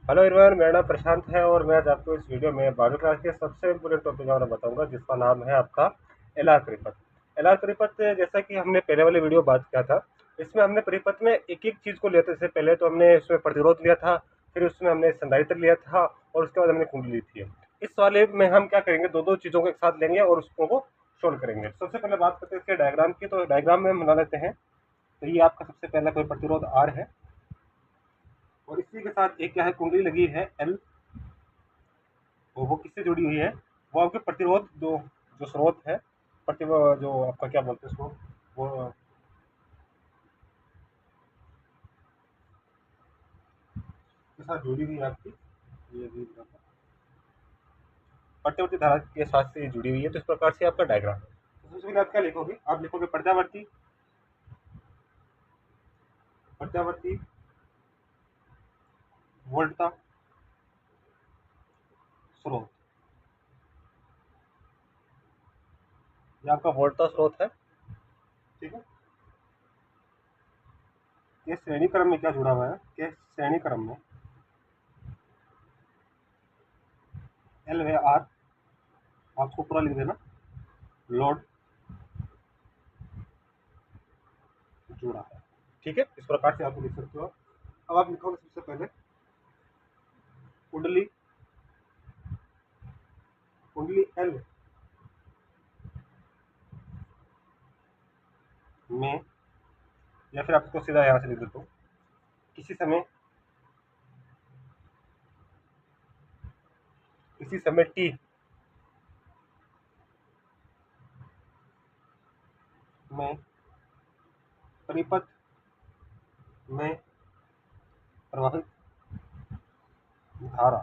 Hello everyone, मेरा नाम प्रशांत है और मैं आज आपको इस वीडियो में 12वीं क्लास के सबसे इम्पोर्टेंट टॉपिक के बारे में बताऊंगा, जिसका नाम है आपका एलआर परिपथ। एलआर परिपथ जैसा कि हमने पहले वाले वीडियो बात किया था, इसमें हमने परिपथ में एक एक चीज़ को लिया था। इससे पहले तो हमने इसमें प्रतिरोध लिया था, फिर उसमें हमने संधारित्र लिया था और उसके बाद हमने कुंडली ली थी। इस वाले में हम क्या करेंगे, दो दो चीज़ों को एक साथ लेंगे और उसको को सोल्व करेंगे। सबसे पहले बात करते हैं इसके डायग्राम की। तो डायग्राम में हम बना लेते हैं। तो ये आपका सबसे पहला कोई प्रतिरोध आर है और इसी के साथ एक क्या है, कुंडली लगी है एल। वो किससे जुड़ी हुई है? वो आपके प्रतिरोध जो जो स्रोत है, प्रति जो आपका क्या बोलते हैं उसको, वो के साथ जुड़ी हुई है आपकी। ये भी प्रतिवर्ती धारा के साथ से जुड़ी हुई है। तो इस प्रकार से आपका डायग्राम है। तो सबसे पहले आप क्या लिखोगे? आप लिखोगे प्रत्यावर्ती प्रत्यावर्ती वोल्टता स्रोत। ये आपका वोल्टता स्रोत है, ठीक है। ये श्रेणी क्रम में क्या जुड़ा हुआ है? कि श्रेणी क्रम में एल व आर, आपको पूरा लिख देना, लोड जुड़ा है, ठीक है। इस प्रकार से आप लिख सकते हो। अब आप लिखोगे सबसे पहले कुंडली कुंडली एल में, या फिर आपको सीधा यहाँ से लिख देता हूँ, किसी समय टी में परिपथ में प्रवाहित धारा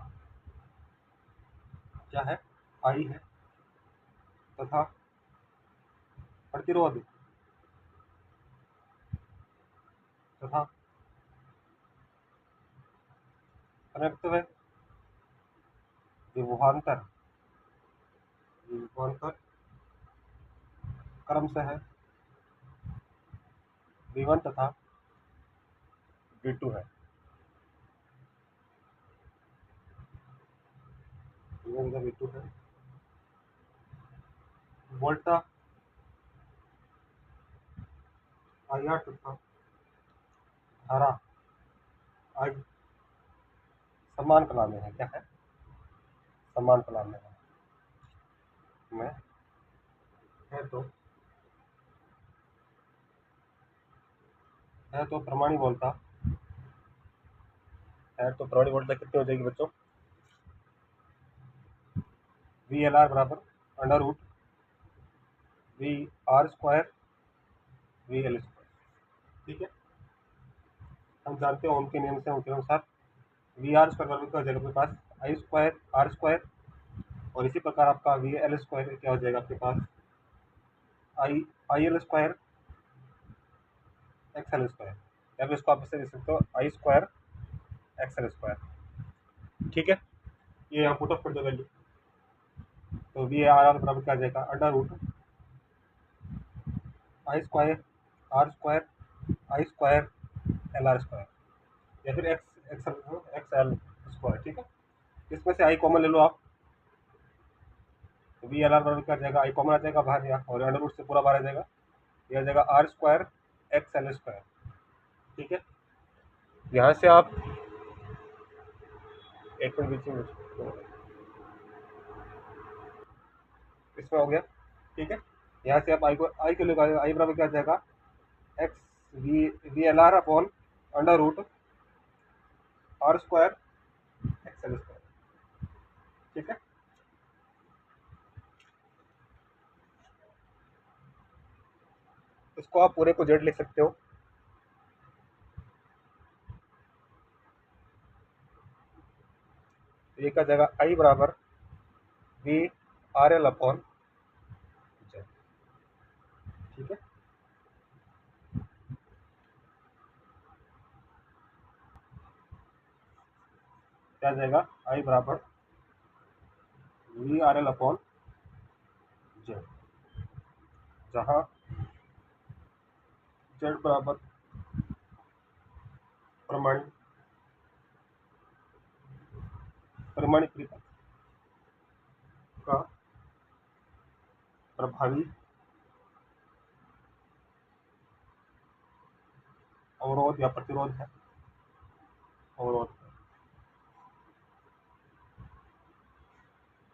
क्या है? आई है, तथा प्रतिरोध तथा संयुक्तव विभवांतर विभवांतर क्रमशः V1 तथा V2 है। V1 तथा V2 है। वोल्टा IR तथा धारा I समान कला में है। क्या है? समान कला में है तो प्रमाणी वोल्टा कितनी हो जाएगी बच्चों? VLR बराबर under root VR square VL square, ठीक है। हम जानते हैं ओम के नियम से, उनके अनुसार VR स्क्वायर बराबर क्या हो जाएगा आपके पास? आई स्क्वायर आर स्क्वायर, और इसी प्रकार आपका VL स्क्वायर क्या हो जाएगा आपके पास? I L square XL square, या फिर इसको आप इससे लिख सकते हो आई स्क्वायर एक्सएल स्क्वायर, ठीक है। ये यहाँ पुट ऑफ कर दो वैल्यू। तो VAR बराबर क्या आ जाएगा? Under root I square R square I square L R square, या फिर एक्स एल स्क्वायर, ठीक है। इसमें से आई कॉमन ले लो आप। तो VLR बराबर क्या आ जाएगा? आई कॉमन आ जाएगा बाहर, यहाँ और अंडर रूट से पूरा बाहर आ जाएगा। ये आ जाएगा R square X L square, ठीक है। यहाँ से आप एक मिनट बीच में, इसमें हो गया, ठीक है। यहाँ से आप आई को लेकर आई बराबर क्या आ जाएगा? X V L R upon under root R square X L square, ठीक है। इसको आप पूरे को जेड लिख सकते हो। ये क्या जाएगा? आई बराबर VRL अपॉन जेड, ठीक है। क्या जाएगा? आई बराबर VRL अपॉन जेड, जहाँ जेड बराबर प्रमाण परिमाणिक परिपथ का प्रभावी अवरोध या प्रतिरोध है, अवरोध,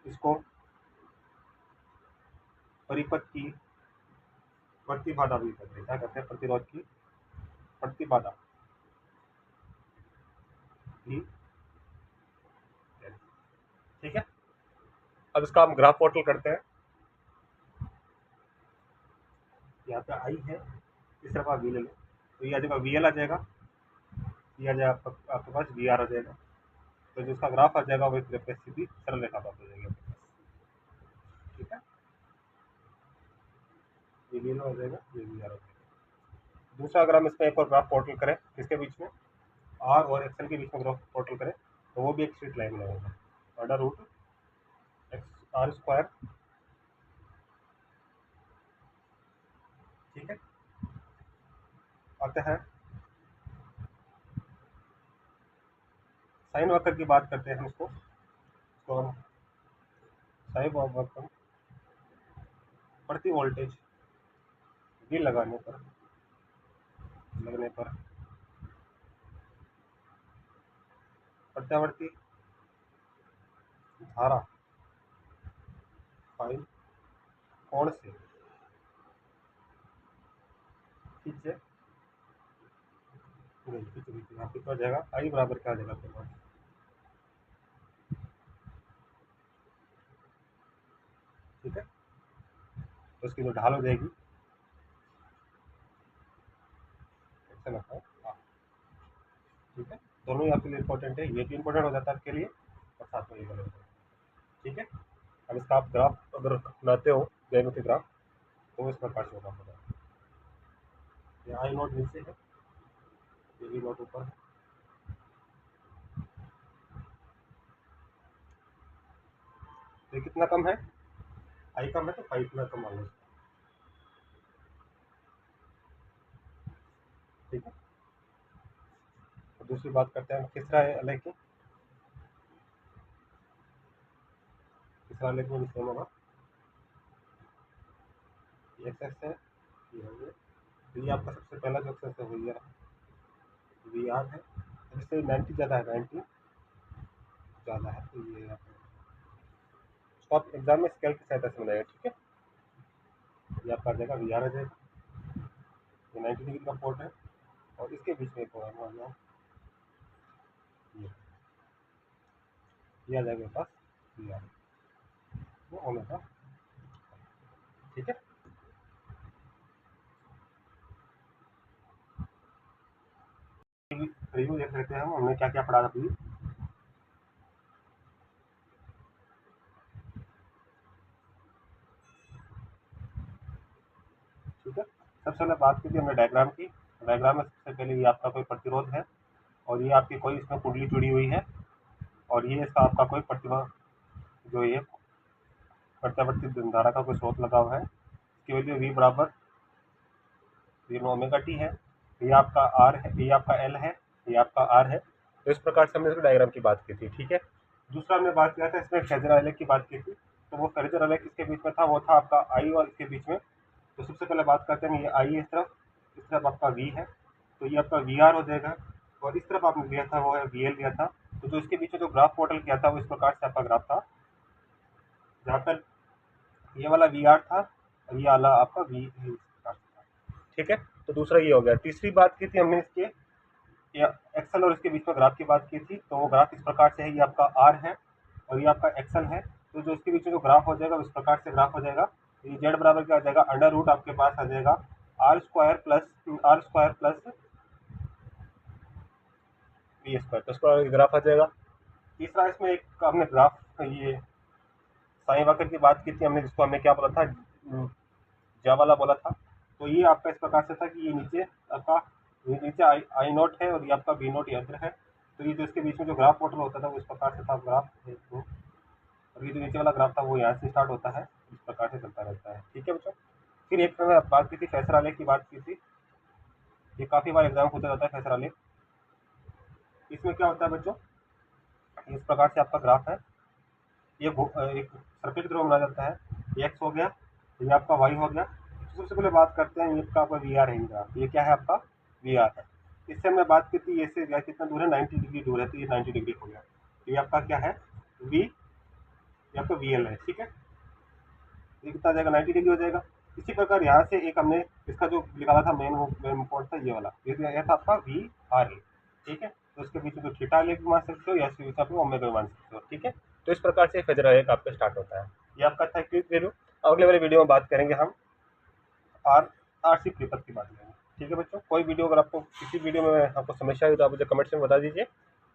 इसको परिपथ की प्रतिबाधा भी कहते हैं। क्या कहते हैं? प्रतिरोध की प्रतिबाधा भी। ठीक है, अब इसका हम ग्राफ पोर्टल करते हैं। यहाँ पे आई है, इस तरफ आप वी ले लो, तो ये आ जाएगा वी एल आ जाएगा, ये आ जाएगा आपके पास वी आर आ जाएगा। तो जिसका ग्राफ आ जाएगा वो एक तरफ सीधी सरल रेखा प्राप्त हो जाएगी आपके पास। ठीक है, ये वी एल आ जाएगा, ये वी आर आ जाएगा। दूसरा अगर हम इसमें एक और ग्राफ पोर्टल करें, किसके बीच में, आर और एक्सएल के बीच में ग्राफ पोर्टल करें, तो वो भी एक स्ट्रेट लाइन में होगा, under root X R square. ठीक है, आते हैं साइन वक्र की बात करते हैं हम इसको, तो हम साइन वक्र प्रति वोल्टेज वी लगने पर प्रत्यावर्ती धारा फाइन कोण से खींचे यहाँ कितना जाएगा, आई बराबर क्या आ जाएगा आपके पास, ठीक है। तो उसकी जो ढाल हो जाएगी, ऐसा लगता है, हाँ, ठीक है। दोनों ही आपके लिए इंपॉर्टेंट है, ये भी इंपॉर्टेंट हो जाता है आपके लिए और साथ में ये वाला। ठीक है, अब इसका आप ग्राफ अगर बनाते हो ज्यामिति ग्राफ, तो इस प्रकार से होगा। ये आई नोट नीचे है, ये भी नोट ऊपर है। ये कितना कम है, आई कम है तो फाइव इतना कम मान लो, ठीक है। तो दूसरी बात करते हैं, तीसरा है अलग की, तीसरा अलग में सेम होगा, ये एक्सेस है, ये हो गया, तो ये आपका सबसे पहला जो एक्सेस है वो ये वी आर है, जिससे 90 ज़्यादा है, 90 ज़्यादा है, तो ये इसको आप एग्जाम में स्केल की सहायता से बनाएगा। ठीक है, ये आपका आ जाएगा वी आर आ जाएगा, ये 90 डिग्री का पोर्ट है और इसके बीच में एक और आ गया, ये आ जाएगा मेरे पास वी आर, वो ओमेगा। ठीक है, रिव्यू देख लेते हैं हमने क्या क्या पढ़ा था अभी। ठीक है, सबसे पहले बात की थी हमने डायग्राम की। डायग्राम में सबसे पहले ये आपका कोई प्रतिरोध है और ये आपकी कोई इसमें कुंडली जुड़ी हुई है और ये इसका आपका कोई प्रतिभा जो ये प्रत्यावर्ती धारा का कोई स्रोत लगा हुआ है, इसकी वैल्यू वी बराबर ओमेगा टी है, ये आपका आर है, ये आपका एल है, ये आपका आर है। तो इस प्रकार से हमने इसको डायग्राम की बात की थी। ठीक है, दूसरा हमने बात किया था इसमें फेजर आलेख की बात की थी, तो वो फेजर आलेख किसके बीच में था, वो था आपका आई और इसके बीच में। तो सबसे पहले बात करते हैं, ये आई इस तरफ आपका वी है, तो ये आपका वी आर हो जाएगा और इस तरफ आपने लिया था वो है वी एल लिया था। तो जो इसके बीच में जो ग्राफ मॉडल किया था वो इस प्रकार से आपका ग्राफ था, जहाँ पर ये वाला वी आर था और ये वाला आपका वी। ठीक है, तो दूसरा ये हो गया। तीसरी बात की थी हमने इसके एक्सल और इसके बीच में ग्राफ की बात की थी, तो वो ग्राफ इस प्रकार से है, ये आपका आर है और ये आपका एक्सल है। तो जो इसके बीच में जो ग्राफ हो जाएगा इस प्रकार से ग्राफ हो जाएगा, ये जेड बराबर क्या आ जाएगा, अंडर रूट आपके पास आ जाएगा R square plus V square, तो इसका ग्राफ आ जाएगा। तीसरा इसमें एक हमने ग्राफ ये साइन वक्र की बात की थी हमने, जिसको हमने क्या बोला था, जा वाला बोला था। तो ये आपका इस प्रकार से था कि ये नीचे आपका नीचे आई नोट है और ये आपका बी नोट यंत्र है। तो ये जो इसके बीच में जो ग्राफ पोर्टल होता था वो इस प्रकार से था ग्राफ, और ये जो नीचे वाला ग्राफ था वो यहाँ से स्टार्ट होता है, इस प्रकार से चलता रहता है। ठीक है बच्चों, फिर एक मैंने बात की थी फेसर आलेख की बात की थी, ये काफ़ी बार एग्जाम पूछा जाता है फेसर आलेख। इसमें क्या होता है बच्चों, इस प्रकार से आपका ग्राफ है, ये एक सर्कल की तरह बना जाता है। ये एक्स हो गया, ये आपका वाई हो गया। तो सबसे पहले बात करते हैं, ये आपका वी आर है ग्राफ। ये क्या है आपका वी आर है। इससे हमने बात की थी, ये से कितना दूर है, 90 डिग्री दूर है, तो ये 90 डिग्री हो गया। तो ये आपका क्या है वी, ये आपका वी एल है, ठीक है। ये कितना आ जाएगा, 90 डिग्री हो जाएगा। इसी प्रकार यहाँ से एक हमने इसका जो निकाला था मेन, वो मेन पॉइंट था ये वाला, ये था आपका वी आर ए, ठीक है। तो उसके बीच में तो थीटा लेके मान सकते हो, या फिर आप ओमेगा मान सकते हो, ठीक है। तो इस प्रकार से फेजर एक आपका स्टार्ट होता है। ये आपका था क्विक वीडियो। अगले वाले वीडियो में बात करेंगे हम आर आरसी प्रीपथ की बात करेंगे, ठीक है बच्चों। कोई वीडियो अगर आपको किसी वीडियो में आपको समस्या आई तो आप मुझे कमेंट्स में बता दीजिए,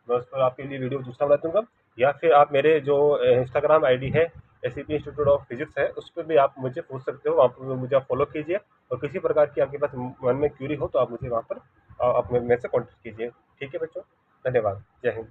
मैं उस पर आपके लिए वीडियो दूसरा बना दूंगा। या फिर आप मेरे जो इंस्टाग्राम आईडी है SCP इंस्टीट्यूट ऑफ फिजिक्स है, उस पर भी आप मुझे पूछ सकते हो, वहाँ पर मुझे फॉलो कीजिए। और किसी प्रकार की आपके पास मन में क्यूरी हो तो आप मुझे वहाँ पर आप मेरे से कॉन्टेक्ट कीजिए, ठीक है बच्चों। धन्यवाद, जय हिंद।